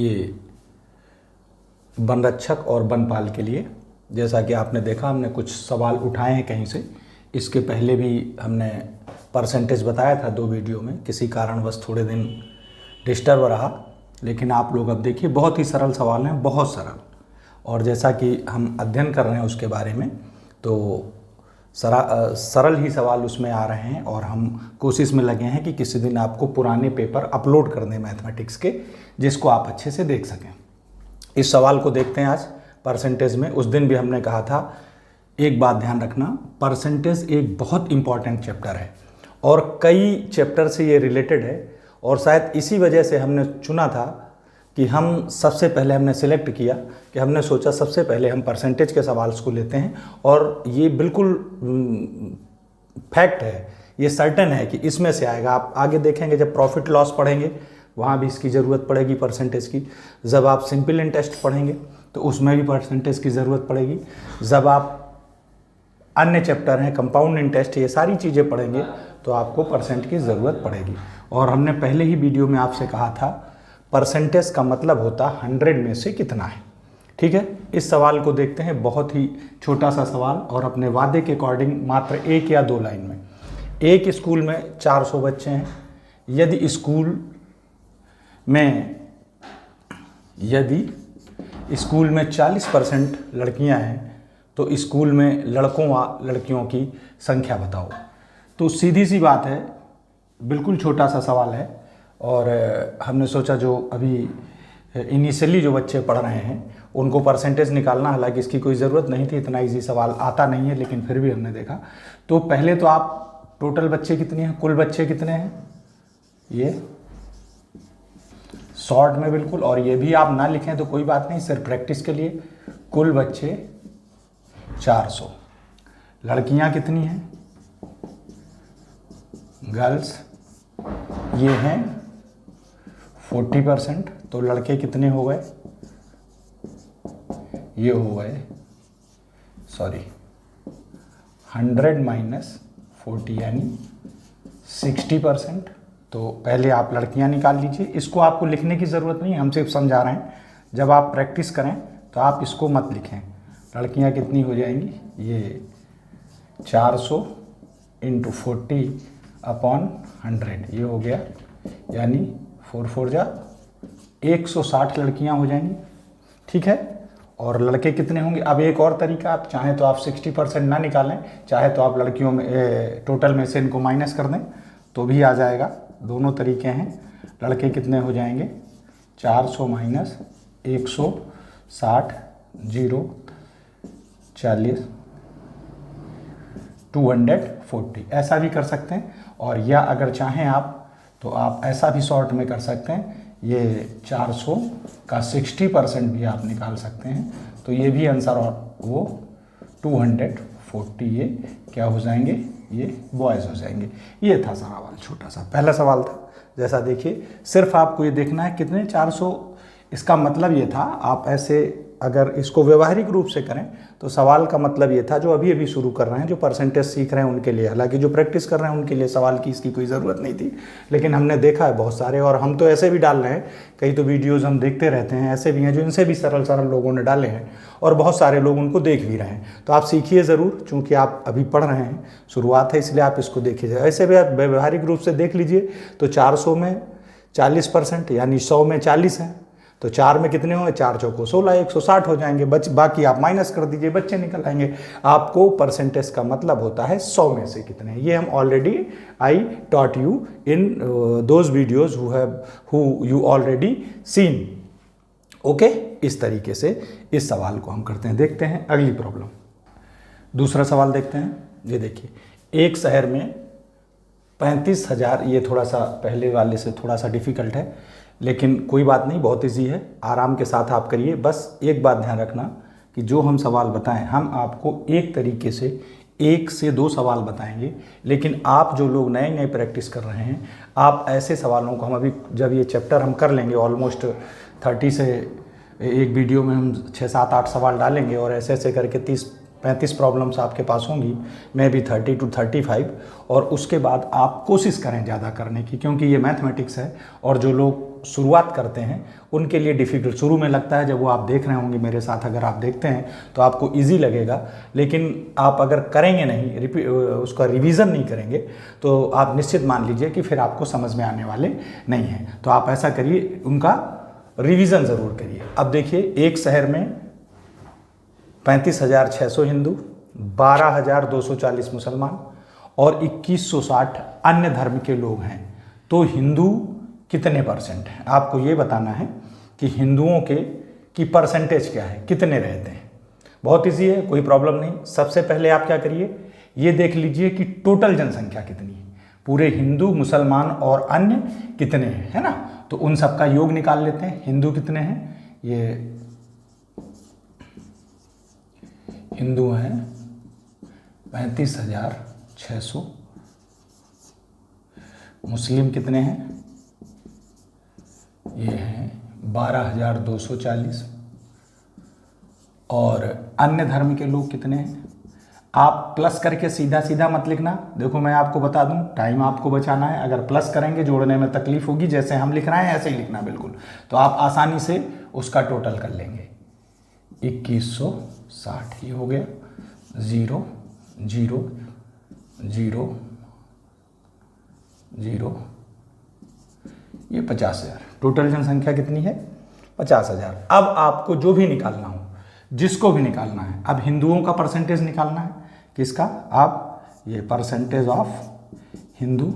ये वनरक्षक और वनपाल के लिए। जैसा कि आपने देखा, हमने कुछ सवाल उठाए हैं कहीं से। इसके पहले भी हमने परसेंटेज बताया था 2 वीडियो में, किसी कारणवश थोड़े दिन डिस्टर्ब रहा, लेकिन आप लोग अब देखिए बहुत ही सरल सवाल हैं, बहुत सरल। और जैसा कि हम अध्ययन कर रहे हैं उसके बारे में, तो सरल ही सवाल उसमें आ रहे हैं और हम कोशिश में लगे हैं कि किसी दिन आपको पुराने पेपर अपलोड कर दें मैथमेटिक्स के, जिसको आप अच्छे से देख सकें। इस सवाल को देखते हैं आज परसेंटेज में। उस दिन भी हमने कहा था, एक बात ध्यान रखना, परसेंटेज एक बहुत इम्पॉर्टेंट चैप्टर है और कई चैप्टर से ये रिलेटेड है, और शायद इसी वजह से हमने चुना था कि हम सबसे पहले हमने सिलेक्ट किया कि हमने सोचा सबसे पहले हम परसेंटेज के सवाल को लेते हैं। और ये बिल्कुल फैक्ट है, ये सर्टेन है कि इसमें से आएगा। आप आगे देखेंगे जब प्रॉफिट लॉस पढ़ेंगे वहाँ भी इसकी ज़रूरत पड़ेगी परसेंटेज की। जब आप सिंपल इंटरेस्ट पढ़ेंगे तो उसमें भी परसेंटेज की ज़रूरत पड़ेगी। जब आप अन्य चैप्टर हैं कंपाउंड इंटरेस्ट, ये सारी चीज़ें पढ़ेंगे तो आपको परसेंट की ज़रूरत पड़ेगी। और हमने पहले ही वीडियो में आपसे कहा था, परसेंटेज का मतलब होता 100 में से कितना है। ठीक है, इस सवाल को देखते हैं। बहुत ही छोटा सा सवाल और अपने वादे के अकॉर्डिंग मात्र 1 या 2 लाइन में। एक स्कूल में 400 बच्चे हैं। यदि स्कूल में 40% लड़कियां हैं तो स्कूल में लड़कों व लड़कियों की संख्या बताओ। तो सीधी सी बात है, बिल्कुल छोटा सा सवाल है। और हमने सोचा जो अभी इनिशियली जो बच्चे पढ़ रहे हैं उनको परसेंटेज निकालना, हालांकि इसकी कोई ज़रूरत नहीं थी, इतना इजी सवाल आता नहीं है, लेकिन फिर भी हमने देखा। तो पहले तो आप टोटल बच्चे कितने हैं, कुल बच्चे कितने हैं, ये शॉर्ट में बिल्कुल, और ये भी आप ना लिखें तो कोई बात नहीं, सिर्फ प्रैक्टिस के लिए। कुल बच्चे 400। लड़कियां कितनी हैं, गर्ल्स ये हैं 40%। तो लड़के कितने हो गए, ये हो गए 100 - 40 यानी 60%। तो पहले आप लड़कियां निकाल लीजिए। इसको आपको लिखने की ज़रूरत नहीं, हम सिर्फ समझा रहे हैं। जब आप प्रैक्टिस करें तो आप इसको मत लिखें। लड़कियां कितनी हो जाएंगी, ये 400 × 40/100 ये हो गया, यानी 4 4 जा 160 लड़कियां हो जाएंगी। ठीक है, और लड़के कितने होंगे। अब एक और तरीका, आप चाहें तो आप 60% ना निकालें, चाहे तो आप लड़कियों में टोटल में से इनको माइनस कर दें तो भी आ जाएगा। दोनों तरीके हैं। लड़के कितने हो जाएंगे, 400 - 160 0 40 240, ऐसा भी कर सकते हैं। और या अगर चाहें आप तो आप ऐसा भी शॉर्ट में कर सकते हैं, ये 400 का 60% भी आप निकाल सकते हैं। तो ये भी आंसर, और वो 240 ये क्या हो जाएंगे, ये बॉयज़ हो जाएंगे। ये था सवाल, छोटा सा पहला सवाल था। जैसा देखिए, सिर्फ आपको ये देखना है कितने 400। इसका मतलब ये था, आप ऐसे अगर इसको व्यवहारिक रूप से करें तो सवाल का मतलब ये था, जो अभी अभी शुरू कर रहे हैं, जो परसेंटेज सीख रहे हैं उनके लिए, हालांकि जो प्रैक्टिस कर रहे हैं उनके लिए सवाल की इसकी कोई ज़रूरत नहीं थी, लेकिन हमने देखा है बहुत सारे, और हम तो ऐसे भी डाल रहे हैं, कई तो वीडियोज़ हम देखते रहते हैं, ऐसे भी हैं जो इनसे भी सरल सरल लोगों ने डाले हैं और बहुत सारे लोग उनको देख भी रहे हैं। तो आप सीखिए ज़रूर, चूँकि आप अभी पढ़ रहे हैं, शुरुआत है, इसलिए आप इसको देखिए। ऐसे भी आप व्यवहारिक रूप से देख लीजिए तो 400 में 40% यानी 100 में 40 हैं, तो 4 में कितने होंगे, 4 चौको 16, 160 हो जाएंगे। बाकी आप माइनस कर दीजिए, बच्चे निकल आएंगे। आपको परसेंटेज का मतलब होता है 100 में से कितने। ये हम already I taught you in those videos who you already seen. Okay, इस तरीके से इस सवाल को हम करते हैं। देखते हैं अगली प्रॉब्लम, दूसरा सवाल देखते हैं। ये देखिए, एक शहर में 35,000, ये थोड़ा सा पहले वाले से थोड़ा सा डिफ़िकल्ट है, लेकिन कोई बात नहीं, बहुत ईजी है, आराम के साथ आप करिए। बस एक बात ध्यान रखना कि जो हम सवाल बताएं, हम आपको एक तरीके से 1 से 2 सवाल बताएंगे, लेकिन आप जो लोग नए नए प्रैक्टिस कर रहे हैं, आप ऐसे सवालों को, हम अभी जब ये चैप्टर हम कर लेंगे, ऑलमोस्ट 30 से एक वीडियो में हम 6 7 8 सवाल डालेंगे और ऐसे ऐसे करके 30 35 प्रॉब्लम्स आपके पास होंगी, मे बी 30 to 35, और उसके बाद आप कोशिश करें ज़्यादा करने की, क्योंकि ये मैथमेटिक्स है और जो लोग शुरुआत करते हैं उनके लिए डिफ़िकल्ट शुरू में लगता है। जब वो आप देख रहे होंगे मेरे साथ, अगर आप देखते हैं तो आपको ईजी लगेगा, लेकिन आप अगर करेंगे नहीं, उसका रिवीजन नहीं करेंगे, तो आप निश्चित मान लीजिए कि फिर आपको समझ में आने वाले नहीं हैं। तो आप ऐसा करिए, उनका रिवीजन ज़रूर करिए। अब देखिए, एक शहर में 35,600 हिंदू, 12,240 मुसलमान और 2160 अन्य धर्म के लोग हैं। तो हिंदू कितने परसेंट हैं? आपको ये बताना है कि हिंदुओं की परसेंटेज क्या है, कितने रहते हैं। बहुत ईजी है, कोई प्रॉब्लम नहीं। सबसे पहले आप क्या करिए, ये देख लीजिए कि टोटल जनसंख्या कितनी है, पूरे हिंदू, मुसलमान और अन्य कितने हैं, है ना। तो उन सब का योग निकाल लेते हैं। हिंदू कितने हैं, ये हिंदू हैं 35,600, मुस्लिम कितने हैं, ये हैं 12,240, और अन्य धर्म के लोग कितने हैं। आप प्लस करके सीधा सीधा मत लिखना, देखो मैं आपको बता दूं, टाइम आपको बचाना है। अगर प्लस करेंगे जोड़ने में तकलीफ होगी, जैसे हम लिख रहे हैं ऐसे ही लिखना बिल्कुल, तो आप आसानी से उसका टोटल कर लेंगे। 2160 ये हो गया, 0 0 0 0, ये 50,000। टोटल जनसंख्या कितनी है, 50,000। अब आपको जो भी निकालना हो, जिसको भी निकालना है, अब हिंदुओं का परसेंटेज निकालना है। किसका, आप ये परसेंटेज ऑफ हिंदू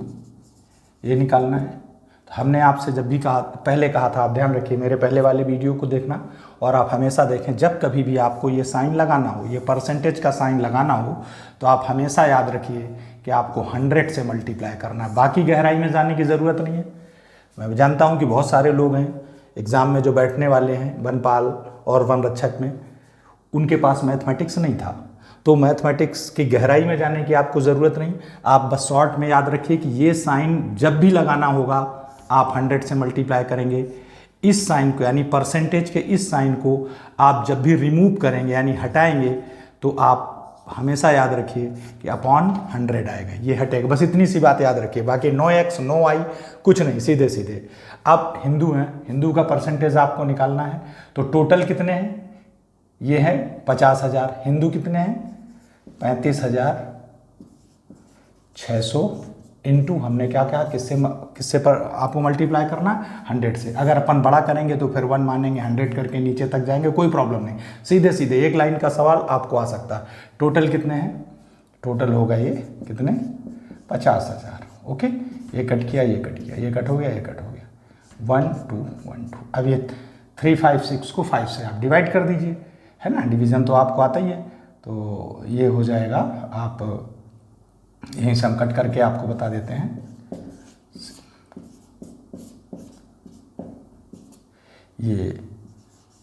ये निकालना है। तो हमने आपसे जब भी कहा, पहले कहा था, आप ध्यान रखिए, मेरे पहले वाले वीडियो को देखना, और आप हमेशा देखें, जब कभी भी आपको ये साइन लगाना हो, ये परसेंटेज का साइन लगाना हो, तो आप हमेशा याद रखिए कि आपको 100 से मल्टीप्लाई करना है। बाकी गहराई में जाने की ज़रूरत नहीं है। मैं जानता हूँ कि बहुत सारे लोग हैं एग्ज़ाम में जो बैठने वाले हैं, वनपाल और वन रक्षक में, उनके पास मैथमेटिक्स नहीं था। तो मैथमेटिक्स की गहराई में जाने की आपको ज़रूरत नहीं, आप बस शॉर्ट में याद रखिए कि ये साइन जब भी लगाना होगा आप 100 से मल्टीप्लाई करेंगे। इस साइन को, यानी परसेंटेज के इस साइन को आप जब भी रिमूव करेंगे, यानी हटाएंगे, तो आप हमेशा याद रखिए कि अपॉन 100 आएगा, ये हटेगा। बस इतनी सी बात याद रखिए, बाकी नो एक्स नो वाई कुछ नहीं, सीधे सीधे। अब हिंदू हैं, हिंदू का परसेंटेज आपको निकालना है। तो टोटल कितने हैं, ये है 50,000। हिंदू कितने हैं, 35,600 इंटू हमने क्या कहा, किससे पर आपको मल्टीप्लाई करना, 100 से। अगर अपन बड़ा करेंगे तो फिर 1 मानेंगे, 100 करके नीचे तक जाएंगे, कोई प्रॉब्लम नहीं। सीधे सीधे एक लाइन का सवाल आपको आ सकता है। टोटल कितने हैं, टोटल होगा ये कितने, 50,000। ओके, ये कट किया, ये कट किया, ये कट हो गया, ये कट हो गया, 1 2 1 2। अब ये 3 5 6 को 5 से आप डिवाइड कर दीजिए, है ना, डिवीज़न तो आपको आता ही है। तो ये हो जाएगा, आप यहीं से हम कट करके आपको बता देते हैं। ये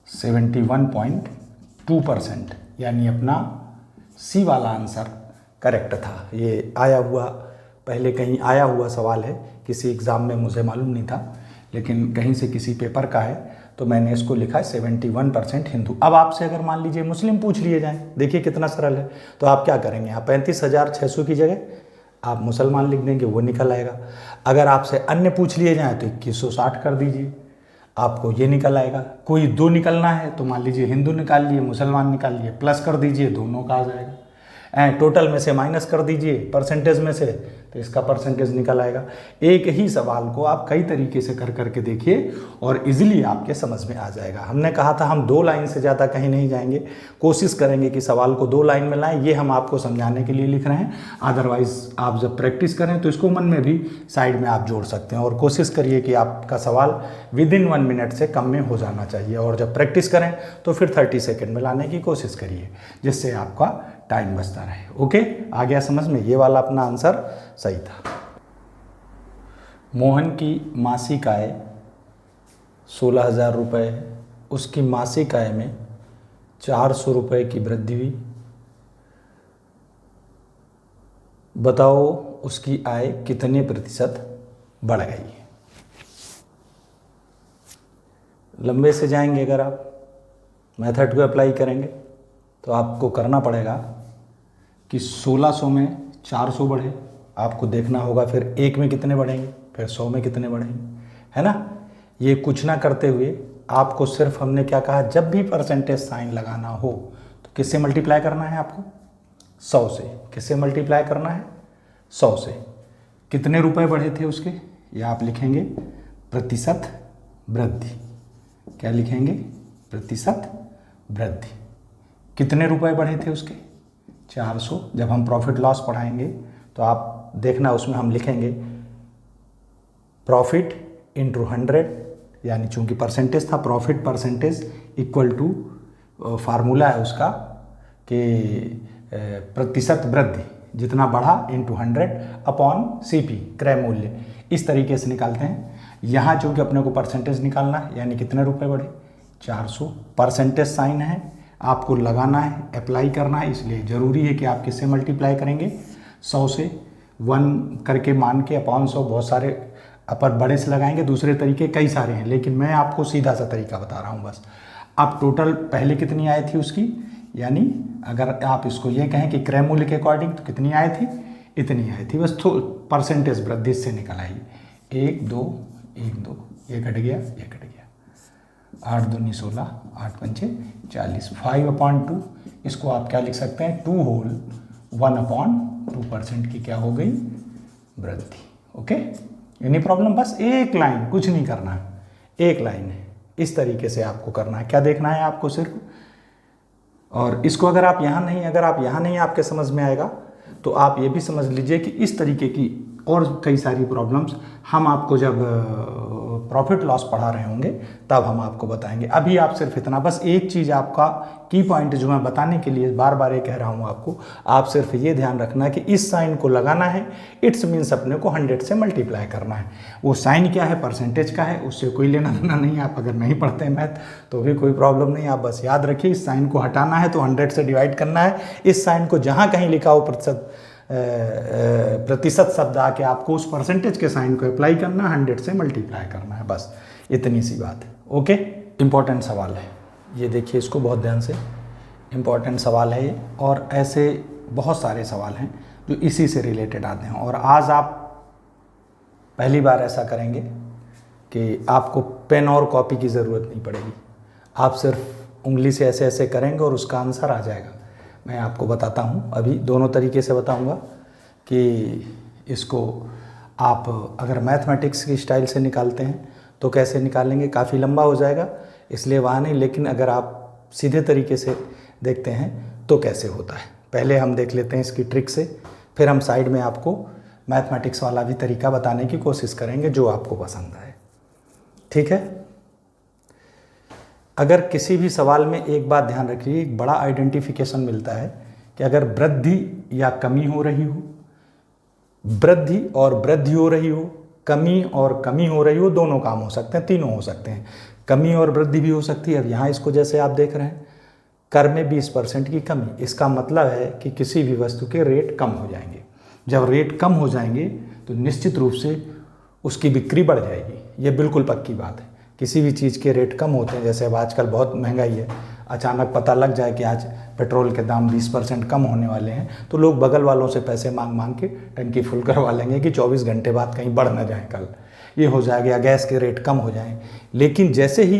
71.2%, यानी अपना सी वाला आंसर करेक्ट था। ये आया हुआ, पहले कहीं आया हुआ सवाल है, किसी एग्ज़ाम में, मुझे मालूम नहीं था, लेकिन कहीं से किसी पेपर का है, तो मैंने इसको लिखा है 71% हिंदू। अब आपसे अगर मान लीजिए मुस्लिम पूछ लिए जाएं, देखिए कितना सरल है। तो आप क्या करेंगे, आप 35,600 की जगह आप मुसलमान लिख देंगे, वो निकल आएगा। अगर आपसे अन्य पूछ लिए जाएँ तो 2160 कर दीजिए, आपको ये निकल आएगा। कोई दो निकलना है तो मान लीजिए हिंदू निकाल लिए, मुसलमान निकाल लिए, प्लस कर दीजिए, दोनों का आ जाएगा। टोटल में से माइनस कर दीजिए परसेंटेज में से, तो इसका परसेंटेज निकल आएगा। एक ही सवाल को आप कई तरीके से कर करके देखिए और इजीली आपके समझ में आ जाएगा। हमने कहा था हम 2 लाइन से ज़्यादा कहीं नहीं जाएंगे, कोशिश करेंगे कि सवाल को 2 लाइन में लाएं। ये हम आपको समझाने के लिए लिख रहे हैं, अदरवाइज़ आप जब प्रैक्टिस करें तो इसको मन में भी साइड में आप जोड़ सकते हैं। और कोशिश करिए कि आपका सवाल विदिन 1 मिनट से कम में हो जाना चाहिए, और जब प्रैक्टिस करें तो फिर 30 सेकेंड में लाने की कोशिश करिए, जिससे आपका टाइम बचता रहे। ओके, आ गया समझ में? ये वाला अपना आंसर सही था। मोहन की मासिक आय 16,000 रुपये है, उसकी मासिक आय में 400 रुपये की वृद्धि हुई। बताओ उसकी आय कितने प्रतिशत बढ़ गई है। लंबे से जाएंगे, अगर आप मेथड को अप्लाई करेंगे तो आपको करना पड़ेगा कि 1600 में 400 बढ़े, आपको देखना होगा फिर 1 में कितने बढ़ेंगे, फिर 100 में कितने बढ़ेंगे, है ना। ये कुछ ना करते हुए आपको सिर्फ हमने क्या कहा, जब भी परसेंटेज साइन लगाना हो तो किससे मल्टीप्लाई करना है आपको, 100 से। किससे मल्टीप्लाई करना है, 100 से। कितने रुपए बढ़े थे उसके, ये आप लिखेंगे प्रतिशत वृद्धि। क्या लिखेंगे, प्रतिशत वृद्धि। कितने रुपए बढ़े थे उसके, 400। जब हम प्रॉफिट लॉस पढ़ाएंगे तो आप देखना उसमें हम लिखेंगे प्रॉफिट इंटू 100, यानी चूंकि परसेंटेज था, profit percentage equal to formula है उसका कि प्रतिशत वृद्धि जितना बढ़ा इंटू 100 अपॉन CP क्रय मूल्य, इस तरीके से निकालते हैं। यहाँ चूंकि अपने को परसेंटेज निकालना है, यानी कितने रुपए बढ़े, 400। परसेंटेज साइन है, आपको लगाना है, अप्लाई करना है, इसलिए ज़रूरी है कि आप किससे मल्टीप्लाई करेंगे, 100 से। 1 करके मान के अपॉन 100, बहुत सारे अपर बड़े से लगाएंगे, दूसरे तरीके कई सारे हैं, लेकिन मैं आपको सीधा सा तरीका बता रहा हूँ बस। अब टोटल पहले कितनी आई थी उसकी, यानी अगर आप इसको ये कहें कि क्रय मूल्य के अकॉर्डिंग तो कितनी आई थी, इतनी आई थी बस। तो परसेंटेज वृद्धि से निकल आई, 1 2 1 2, ये घट गया, ये घट गया। 8 दूनी 16, 8 पंचे 40, 5/2। इसको आप क्या लिख सकते हैं, 2 होल 1/2% की क्या हो गई, वृद्धि। ओके, एनी प्रॉब्लम, बस एक लाइन, कुछ नहीं करना है, एक लाइन है, इस तरीके से आपको करना है। क्या देखना है आपको सिर्फ, और इसको अगर आप यहाँ नहीं आपके समझ में आएगा तो आप ये भी समझ लीजिए कि इस तरीके की और कई सारी प्रॉब्लम्स हम आपको जब प्रॉफिट लॉस पढ़ा रहे होंगे तब हम आपको बताएंगे। अभी आप सिर्फ इतना, बस एक चीज़ आपका की पॉइंट जो मैं बताने के लिए बार बार ये कह रहा हूँ आपको, आप सिर्फ ये ध्यान रखना है कि इस साइन को लगाना है, इट्स मीन्स अपने को 100 से मल्टीप्लाई करना है। वो साइन क्या है, परसेंटेज का है, उससे कोई लेना देना नहीं। आप अगर नहीं पढ़ते हैं मैथ तो भी कोई प्रॉब्लम नहीं, आप बस याद रखिए इस साइन को हटाना है तो 100 से डिवाइड करना है। इस साइन को जहाँ कहीं लिखा हो प्रतिशत शब्द आके आपको उस परसेंटेज के साइन को अप्लाई करना, 100 से मल्टीप्लाई करना है, बस इतनी सी बात है। ओके, इंपॉर्टेंट सवाल है ये, देखिए इसको बहुत ध्यान से, इंपॉर्टेंट सवाल है ये, और ऐसे बहुत सारे सवाल हैं जो इसी से रिलेटेड आते हैं। और आज आप पहली बार ऐसा करेंगे कि आपको पेन और कॉपी की ज़रूरत नहीं पड़ेगी, आप सिर्फ उंगली से ऐसे ऐसे करेंगे और उसका आंसर आ जाएगा। मैं आपको बताता हूँ, अभी दोनों तरीके से बताऊँगा कि इसको आप अगर मैथमेटिक्स की स्टाइल से निकालते हैं तो कैसे निकालेंगे, काफ़ी लंबा हो जाएगा इसलिए वहाँ नहीं, लेकिन अगर आप सीधे तरीके से देखते हैं तो कैसे होता है। पहले हम देख लेते हैं इसकी ट्रिक से, फिर हम साइड में आपको मैथमेटिक्स वाला भी तरीका बताने की कोशिश करेंगे जो आपको पसंद आए, ठीक है। अगर किसी भी सवाल में एक बात ध्यान रखिए, एक बड़ा आइडेंटिफिकेशन मिलता है कि अगर वृद्धि या कमी हो रही हो, वृद्धि और वृद्धि हो रही हो, कमी और कमी हो रही हो, दोनों काम हो सकते हैं, तीनों हो सकते हैं, कमी और वृद्धि भी हो सकती है। अब यहाँ इसको जैसे आप देख रहे हैं, कर में 20% की कमी, इसका मतलब है कि किसी भी वस्तु के रेट कम हो जाएंगे। जब रेट कम हो जाएंगे तो निश्चित रूप से उसकी बिक्री बढ़ जाएगी, ये बिल्कुल पक्की बात है। किसी भी चीज़ के रेट कम होते हैं, जैसे अब आजकल बहुत महंगाई है, अचानक पता लग जाए कि आज पेट्रोल के दाम 20% कम होने वाले हैं तो लोग बगल वालों से पैसे मांग मांग के टंकी फुल करवा लेंगे कि 24 घंटे बाद कहीं बढ़ ना जाए, कल ये हो जाएगा, या गैस के रेट कम हो जाएं। लेकिन जैसे ही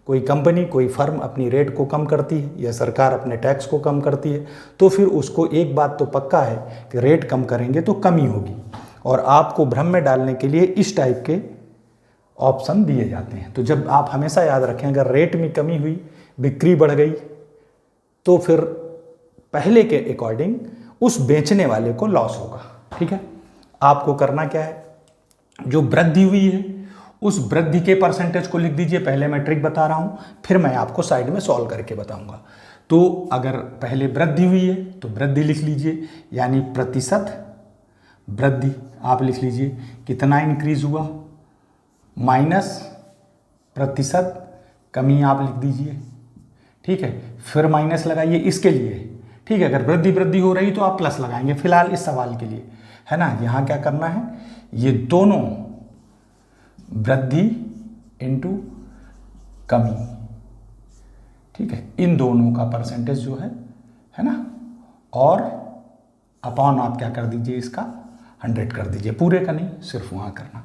कोई कंपनी, कोई फर्म अपनी रेट को कम करती है या सरकार अपने टैक्स को कम करती है तो फिर उसको एक बात तो पक्का है कि रेट कम करेंगे तो कमी होगी, और आपको भ्रम में डालने के लिए इस टाइप के ऑप्शन दिए जाते हैं। तो जब आप हमेशा याद रखें, अगर रेट में कमी हुई, बिक्री बढ़ गई, तो फिर पहले के अकॉर्डिंग उस बेचने वाले को लॉस होगा, ठीक है। आपको करना क्या है, जो वृद्धि हुई है उस वृद्धि के परसेंटेज को लिख दीजिए। पहले मैं ट्रिक बता रहा हूं, फिर मैं आपको साइड में सॉल्व करके बताऊंगा। तो अगर पहले वृद्धि हुई है तो वृद्धि लिख लीजिए, यानी प्रतिशत वृद्धि आप लिख लीजिए, कितना इंक्रीज हुआ, माइनस प्रतिशत कमी आप लिख दीजिए, ठीक है। फिर माइनस लगाइए इसके लिए, ठीक है। अगर वृद्धि हो रही तो आप प्लस लगाएंगे फिलहाल इस सवाल के लिए, है ना। यहाँ क्या करना है, ये दोनों वृद्धि इंटू कमी, ठीक है, इन दोनों का परसेंटेज जो है है ना, और अपॉन आप क्या कर दीजिए, इसका 100 कर दीजिए, पूरे का नहीं, सिर्फ वहाँ करना।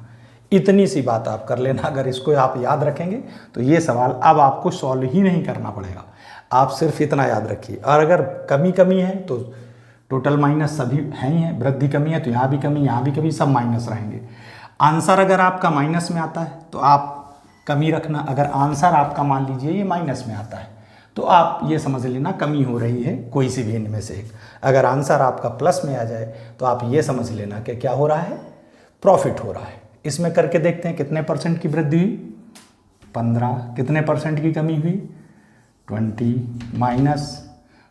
इतनी सी बात आप कर लेना। अगर इसको आप याद रखेंगे तो ये सवाल अब आपको सॉल्व ही नहीं करना पड़ेगा, आप सिर्फ इतना याद रखिए। और अगर कमी कमी है तो टोटल माइनस सभी हैं ही हैं, वृद्धि कमी है तो यहाँ भी कमी, यहाँ भी कमी, सब माइनस रहेंगे। आंसर अगर आपका माइनस में आता है तो आप कमी रखना, अगर आंसर आपका मान लीजिए ये माइनस में आता है तो आप ये समझ लेना कमी हो रही है कोई सी भी इनमें से एक। अगर आंसर आपका प्लस में आ जाए तो आप ये समझ लेना कि क्या हो रहा है, प्रॉफिट हो रहा है। इसमें करके देखते हैं कितने परसेंट की वृद्धि हुई, 15, कितने परसेंट की कमी हुई, 20, माइनस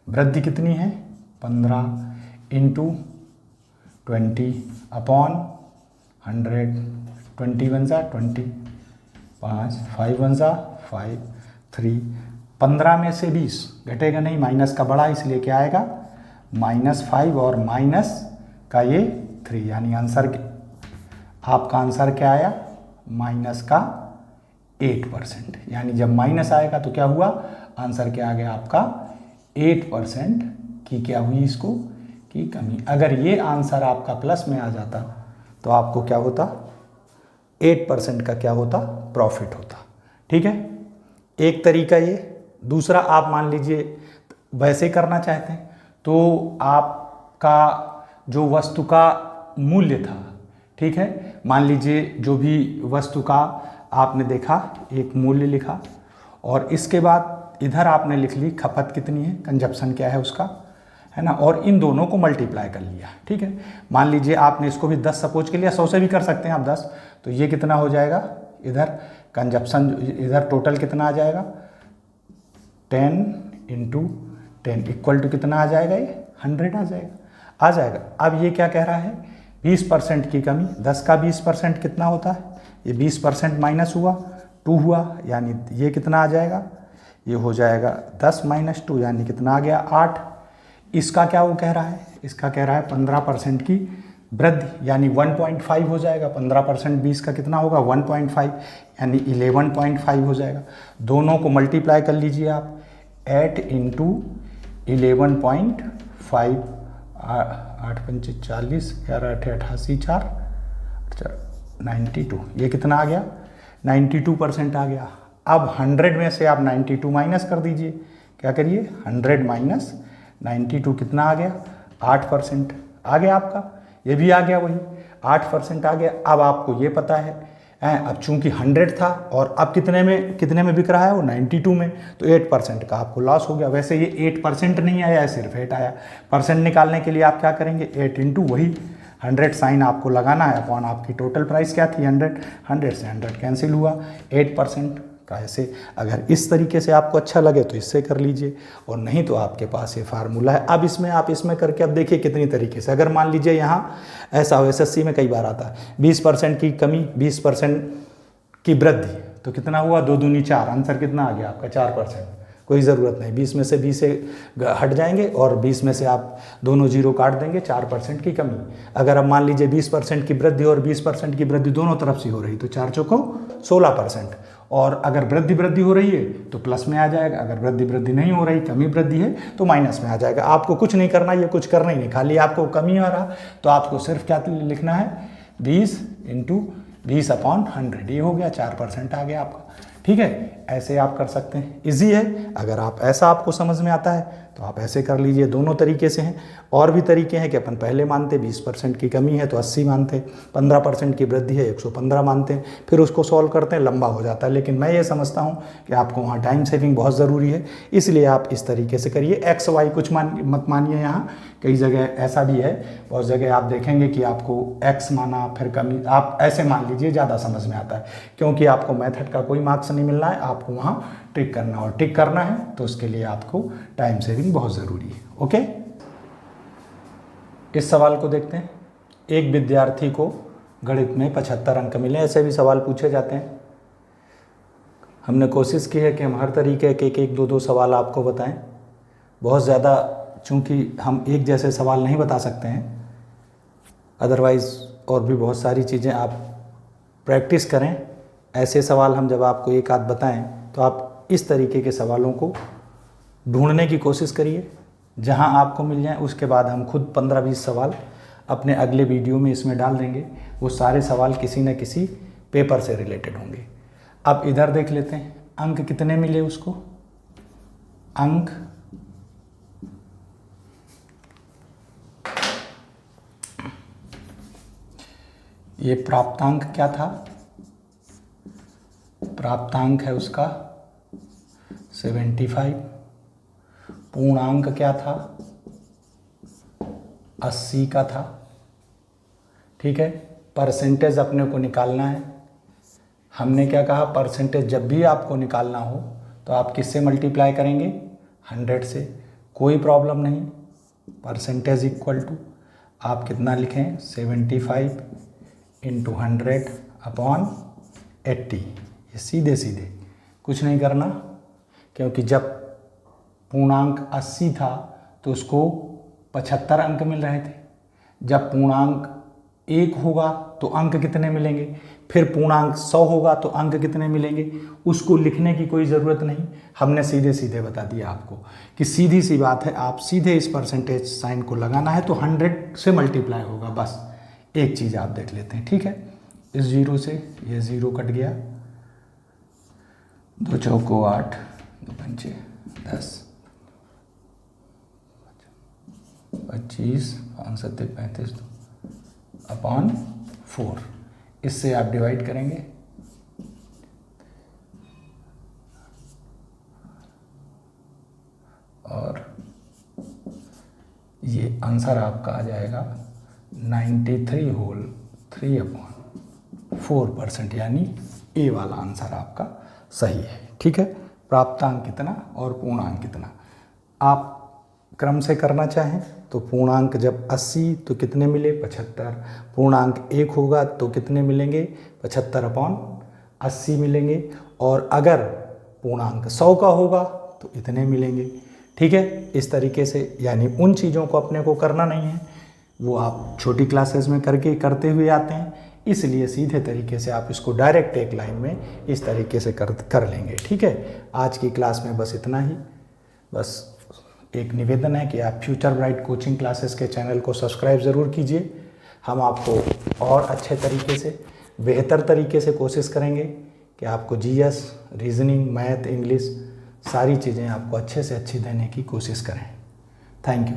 वृद्धि कितनी है, 15 इंटू 20 अपॉन 100, 20 वन ज़ा 20, 5, 5 वन ज़ा 5, 3, 15 में से 20 घटेगा नहीं, माइनस का बड़ा, इसलिए क्या आएगा -5 और माइनस का ये 3, यानी आंसर आपका आंसर क्या आया, माइनस का 8%। यानी जब माइनस आएगा तो क्या हुआ, आंसर क्या आ गया आपका 8% की क्या हुई इसको की कमी। अगर ये आंसर आपका प्लस में आ जाता तो आपको क्या होता, 8% का क्या होता, प्रॉफिट होता। ठीक है, एक तरीका ये। दूसरा, आप मान लीजिए वैसे करना चाहते हैं तो आपका जो वस्तु का मूल्य था, ठीक है, मान लीजिए जो भी वस्तु का आपने देखा एक मूल्य लिखा और इसके बाद इधर आपने लिख ली खपत कितनी है, कंजप्शन क्या है उसका, है ना, और इन दोनों को मल्टीप्लाई कर लिया। ठीक है, मान लीजिए आपने इसको भी 10 सपोज के लिए, 100 से भी कर सकते हैं आप 10, तो ये कितना हो जाएगा, इधर कंजप्शन, इधर टोटल कितना आ जाएगा, 10 इंटू 10 इक्वल टू कितना आ जाएगा, ये 100 आ जाएगा। अब ये क्या कह रहा है, 20% की कमी, 10 का 20% कितना होता है, ये 20% माइनस हुआ 2 हुआ, यानी ये कितना आ जाएगा, ये हो जाएगा 10 माइनस 2, यानी कितना आ गया 8। इसका क्या वो कह रहा है, इसका कह रहा है 15% की वृद्धि, यानी 1.5 हो जाएगा। 15% 20 का कितना होगा, 1.5, यानी 11.5 हो जाएगा। दोनों को मल्टीप्लाई कर लीजिए आप, 8 इंटू 11.5, 8 पंचे 40, 11 8 88, 4 92, ये कितना आ गया, 92% आ गया। अब 100 में से आप 92 माइनस कर दीजिए, क्या करिए, 100 माइनस 92 कितना आ गया, 8% आ गया आपका, ये भी आ गया वही 8% आ गया। अब आपको ये पता है, अब चूंकि 100 था और अब कितने में बिक रहा है वो 92 में, तो 8% का आपको लॉस हो गया। वैसे ये 8% नहीं आया है, सिर्फ 8 आया। परसेंट निकालने के लिए आप क्या करेंगे, 8 इंटू वही 100 साइन आपको लगाना है अपॉन आपकी टोटल प्राइस क्या थी 100, 100 से 100 कैंसिल हुआ, 8% का। ऐसे अगर इस तरीके से आपको अच्छा लगे तो इससे कर लीजिए, और नहीं तो आपके पास ये फार्मूला है। अब इसमें आप इसमें करके अब देखिए कितनी तरीके से, अगर मान लीजिए यहाँ ऐसा हो, SSC में कई बार आता है 20% की कमी 20% की वृद्धि, तो कितना हुआ, 2 दूनी 4, आंसर कितना आ गया आपका 4%। कोई ज़रूरत नहीं, 20 में से 20 से हट जाएंगे और 20 में से आप दोनों जीरो काट देंगे, 4% की कमी। अगर अब मान लीजिए 20% की वृद्धि और 20% की वृद्धि दोनों तरफ से हो रही, तो 4 चौको 16%। और अगर वृद्धि हो रही है तो प्लस में आ जाएगा, अगर वृद्धि नहीं हो रही, कमी वृद्धि है तो माइनस में आ जाएगा। आपको कुछ नहीं करना, ये कुछ करना ही नहीं, खाली आपको कमी आ रहा तो आपको सिर्फ क्या लिखना है, 20 इंटू 20 अपॉन 100, ये हो गया 4% आ गया आपका। ठीक है, ऐसे आप कर सकते हैं, इजी है। अगर आप ऐसा आपको समझ में आता है तो आप ऐसे कर लीजिए, दोनों तरीके से हैं। और भी तरीके हैं कि अपन पहले मानते 20% की कमी है तो 80 मानते, 15% की वृद्धि है 115 मानते हैं, फिर उसको सॉल्व करते हैं, लंबा हो जाता है। लेकिन मैं ये समझता हूँ कि आपको वहाँ टाइम सेविंग बहुत ज़रूरी है, इसलिए आप इस तरीके से करिए। एक्स वाई कुछ मत मानिए, यहाँ कई जगह ऐसा भी है, बहुत जगह आप देखेंगे कि आपको एक्स माना फिर कमी, आप ऐसे मान लीजिए, ज़्यादा समझ में आता है, क्योंकि आपको मेथड का कोई मार्क्स नहीं मिलना है, आपको वहाँ टिक करना, और टिक करना है तो उसके लिए आपको टाइम सेविंग बहुत ज़रूरी है। ओके, इस सवाल को देखते हैं। एक विद्यार्थी को गणित में 75 अंक मिले, ऐसे भी सवाल पूछे जाते हैं। हमने कोशिश की है कि हम हर तरीके के एक 2 सवाल आपको बताएं। बहुत ज़्यादा चूँकि हम एक जैसे सवाल नहीं बता सकते हैं, अदरवाइज़ और भी बहुत सारी चीज़ें आप प्रैक्टिस करें। ऐसे सवाल हम जब आपको एक आध बताएं तो आप इस तरीके के सवालों को ढूंढने की कोशिश करिए, जहां आपको मिल जाए। उसके बाद हम खुद 15-20 सवाल अपने अगले वीडियो में इसमें डाल देंगे। वो सारे सवाल किसी न किसी पेपर से रिलेटेड होंगे। अब इधर देख लेते हैं अंक कितने मिले उसको। अंक ये प्राप्तांक क्या था, प्राप्तांक है उसका 75। पूर्णांक क्या था, 80 का था। ठीक है, परसेंटेज अपने को निकालना है। हमने क्या कहा, परसेंटेज जब भी आपको निकालना हो तो आप किससे मल्टीप्लाई करेंगे, 100 से। कोई प्रॉब्लम नहीं। परसेंटेज इक्वल टू आप कितना लिखें, 75 इंटू 100 अपॉन 80। ये सीधे सीधे कुछ नहीं करना, क्योंकि जब पूर्णांक 80 था तो उसको 75 अंक मिल रहे थे। जब पूर्णांक 1 होगा तो अंक कितने मिलेंगे, फिर पूर्णांक 100 होगा तो अंक कितने मिलेंगे, उसको लिखने की कोई ज़रूरत नहीं। हमने सीधे सीधे बता दिया आपको कि सीधी सी बात है, आप सीधे इस परसेंटेज साइन को लगाना है तो 100 से मल्टीप्लाई होगा। बस एक चीज़ आप देख लेते हैं। ठीक है, इस 0 से ये 0 कट गया, 2 चौको 8, 2 पंचे 10, 25, 5 सत्ते 35 अपॉन 4। इससे आप डिवाइड करेंगे, और ये आंसर आपका आ जाएगा 93/3/4%, यानी ए वाला आंसर आपका सही है। ठीक है, प्राप्तांक कितना और पूर्णांक कितना आप क्रम से करना चाहें तो पूर्णांक जब 80 तो कितने मिले, 75। पूर्णांक 1 होगा तो कितने मिलेंगे, 75/80 मिलेंगे। और अगर पूर्णांक 100 का होगा तो इतने मिलेंगे। ठीक है, इस तरीके से, यानी उन चीज़ों को अपने को करना नहीं है, वो आप छोटी क्लासेस में करते हुए आते हैं, इसलिए सीधे तरीके से आप इसको डायरेक्ट एक लाइन में इस तरीके से कर लेंगे। ठीक है, आज की क्लास में बस इतना ही। बस एक निवेदन है कि आप फ्यूचर ब्राइट कोचिंग क्लासेस के चैनल को सब्सक्राइब ज़रूर कीजिए। हम आपको और अच्छे तरीके से, बेहतर तरीके से कोशिश करेंगे कि आपको जीएस, रीजनिंग, मैथ, इंग्लिश सारी चीज़ें आपको अच्छे से अच्छी देने की कोशिश करें। Thank you.